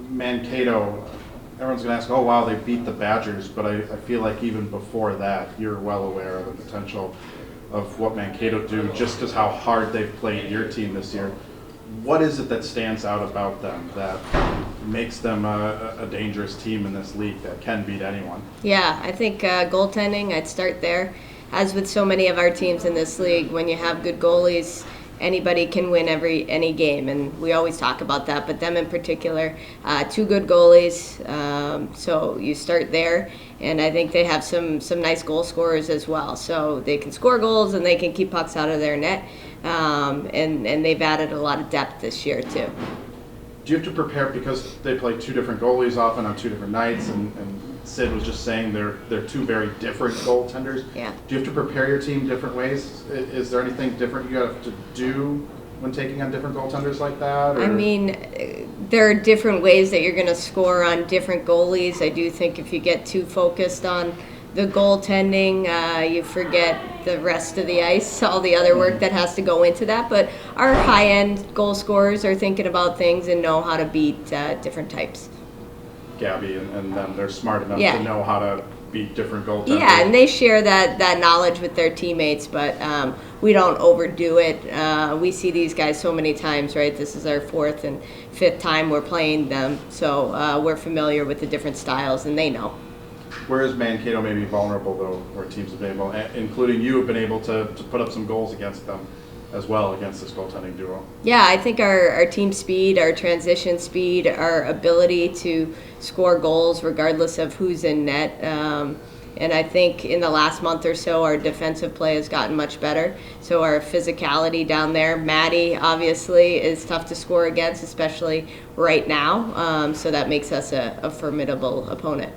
Mankato, everyone's going to ask, oh wow, they beat the Badgers, but I feel like even before that, you're well aware of the potential of what Mankato do, just because how hard they've played your team this year. What is it that stands out about them that makes them a dangerous team in this league that can beat anyone? Yeah, I think goaltending, I'd start there. As with so many of our teams in this league, when you have good goalies, anybody can win any game, and we always talk about that, but them in particular, two good goalies, so you start there, and I think they have some nice goal scorers as well, so they can score goals and they can keep pucks out of their net, and they've added a lot of depth this year too. Do you have to prepare, because they play two different goalies often on two different nights, and Sid was just saying they're two very different goaltenders. Yeah. Do you have to prepare your team different ways? Is there anything different you have to do when taking on different goaltenders like that? Or? I mean, there are different ways that you're going to score on different goalies. I do think if you get too focused on the goaltending, you forget the rest of the ice, all the other work that has to go into that. But our high-end goal scorers are thinking about things and know how to beat different types. Gabby and them, they're smart enough to know how to beat different goaltenders. Yeah, and they share that knowledge with their teammates, but we don't overdo it. We see these guys so many times, right? This is our fourth and fifth time we're playing them, so we're familiar with the different styles, and they know. Where is Mankato maybe vulnerable, though, where teams have been able, including you, have been able to put up some goals against them as well, against this goaltending duo? Yeah, I think our team speed, our transition speed, our ability to score goals regardless of who's in net, and I think in the last month or so our defensive play has gotten much better. So our physicality down there, Maddie obviously is tough to score against, especially right now, so that makes us a formidable opponent.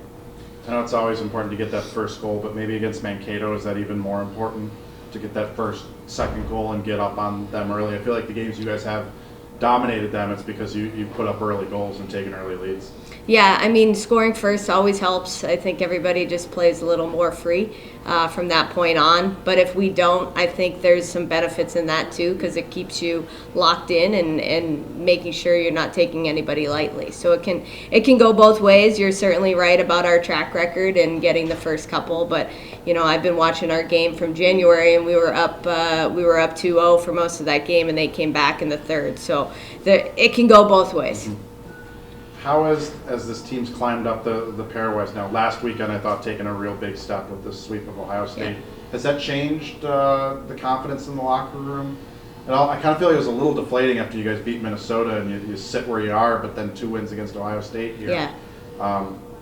I know it's always important to get that first goal, but maybe against Mankato, is that even more important to get that second goal and get up on them early? I feel like the games you guys have dominated them, it's because you put up early goals and taken early leads. Yeah, I mean, scoring first always helps. I think everybody just plays a little more free from that point on. But if we don't, I think there's some benefits in that too, because it keeps you locked in and making sure you're not taking anybody lightly. So it can go both ways. You're certainly right about our track record and getting the first couple. But you know, I've been watching our game from January, and we were up 2-0 for most of that game, and they came back in the third. So it can go both ways. Mm-hmm. How as this team's climbed up the pairwise now? Last weekend, I thought, taking a real big step with the sweep of Ohio State. Yeah. Has that changed the confidence in the locker room at all? I kind of feel like it was a little deflating after you guys beat Minnesota and you sit where you are, but then 2 wins against Ohio State here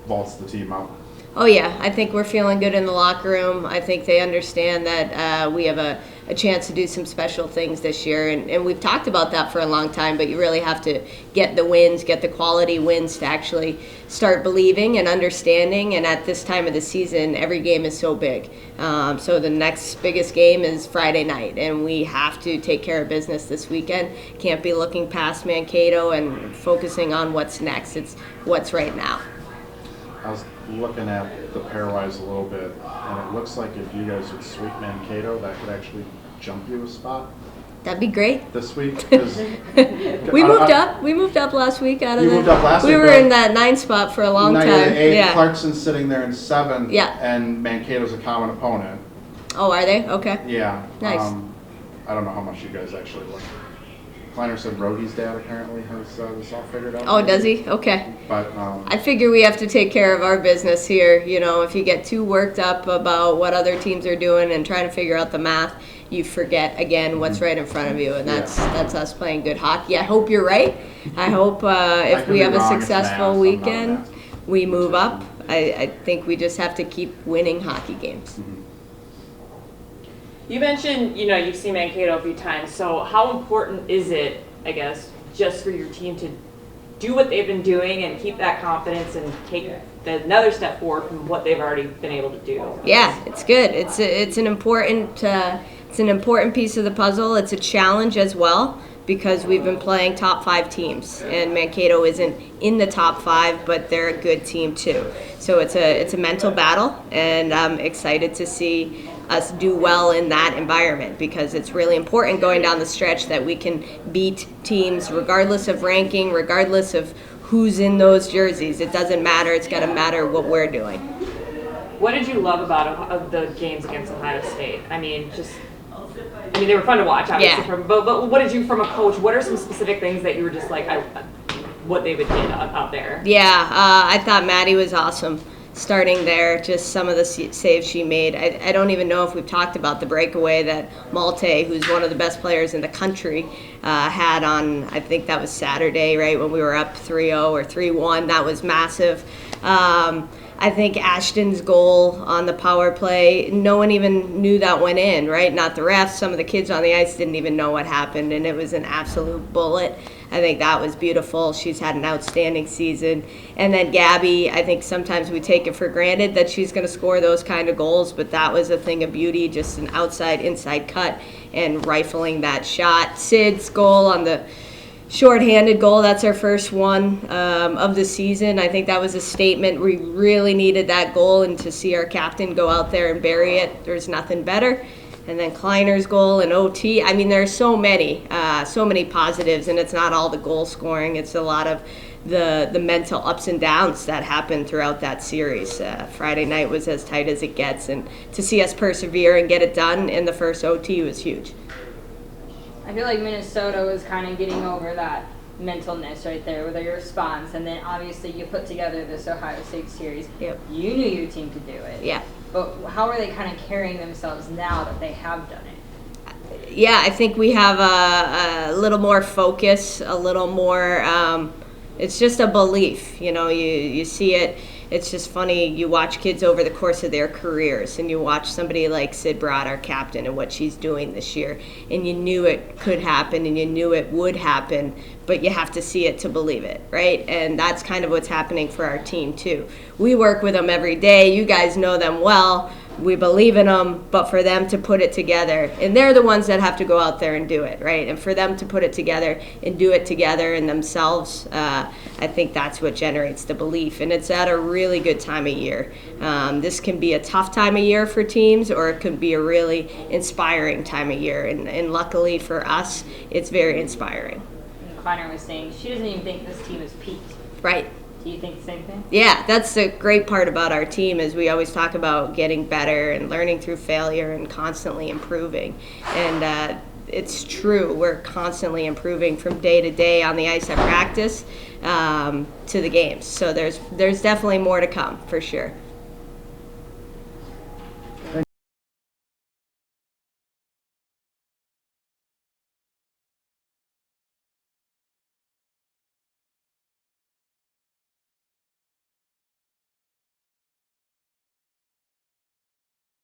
vaults the team up. Oh yeah, I think we're feeling good in the locker room. I think they understand that we have a chance to do some special things this year, and we've talked about that for a long time, but you really have to get the wins, get the quality wins to actually start believing and understanding, and at this time of the season, every game is so big. So the next biggest game is Friday night, and we have to take care of business this weekend. Can't be looking past Mankato and focusing on what's next. It's what's right now. I was looking at the pairwise a little bit, and it looks like if you guys would sweep Mankato, that could actually jump you a spot. That'd be great. This week? We moved up last week out of moved up last week. We were in that 9 spot for a long time. 8, yeah. Clarkson's sitting there in 7, yeah. And Mankato's a common opponent. Oh, are they? Okay. Yeah. Nice. I don't know how much you guys actually look. Kleiner said Rody's dad apparently has this all figured out. Oh, does he? Okay. But I figure we have to take care of our business here. You know, if you get too worked up about what other teams are doing and trying to figure out the math, you forget again what's right in front of you, and that's us playing good hockey. I hope you're right. I hope if we have a successful weekend, we move up. I think we just have to keep winning hockey games. Mm-hmm. You mentioned, you've seen Mankato a few times, so how important is it, I guess, just for your team to do what they've been doing and keep that confidence and take another step forward from what they've already been able to do? Yeah, it's good. It's an important piece of the puzzle. It's a challenge as well, because we've been playing top 5 teams, and Mankato isn't in the top 5, but they're a good team too. So it's a mental battle, and I'm excited to see us do well in that environment, because it's really important going down the stretch that we can beat teams regardless of ranking, regardless of who's in those jerseys. It doesn't matter. It's got to matter what we're doing. What did you love about the games against Ohio State? I mean, they were fun to watch, obviously. Yeah. But what did you, from a coach, what are some specific things that you were just like, what they would do out there? Yeah, I thought Maddie was awesome starting there. Just some of the saves she made. I don't even know if we've talked about the breakaway that Malte, who's one of the best players in the country, had on, I think that was Saturday, right, when we were up 3-0 or 3-1. That was massive. I think Ashton's goal on the power play, no one even knew that went in, right? Not the refs. Some of the kids on the ice didn't even know what happened, and it was an absolute bullet. I think that was beautiful. She's had an outstanding season. And then Gabby, I think sometimes we take it for granted that she's going to score those kind of goals, but that was a thing of beauty, just an outside-inside cut and rifling that shot. Sid's goal on the shorthanded goal, that's our first one of the season. I think that was a statement. We really needed that goal, and to see our captain go out there and bury it, there's nothing better. And then Kleiner's goal and OT. I mean, there's so many positives, and it's not all the goal scoring. It's a lot of the mental ups and downs that happened throughout that series. Friday night was as tight as it gets, and to see us persevere and get it done in the first OT was huge. I feel like Minnesota was kind of getting over that mentalness right there with your response, and then obviously you put together this Ohio State series. Yep. You knew your team could do it. Yeah. But how are they kind of carrying themselves now that they have done it? Yeah, I think we have a little more focus, a little more, it's just a belief, you see it. It's just funny, you watch kids over the course of their careers, and you watch somebody like Sid Broad, our captain, and what she's doing this year, and you knew it could happen, and you knew it would happen, but you have to see it to believe it, right? And that's kind of what's happening for our team, too. We work with them every day. You guys know them well. We believe in them, but for them to put it together, and they're the ones that have to go out there and do it, right? And for them to put it together and do it together in themselves, I think that's what generates the belief. And it's at a really good time of year. This can be a tough time of year for teams, or it could be a really inspiring time of year. And luckily for us, it's very inspiring. And Kleiner was saying she doesn't even think this team has peaked. Right. Do you think the same thing? Yeah, that's the great part about our team is we always talk about getting better and learning through failure and constantly improving. And it's true. We're constantly improving from day to day on the ice at practice to the games. So there's definitely more to come for sure.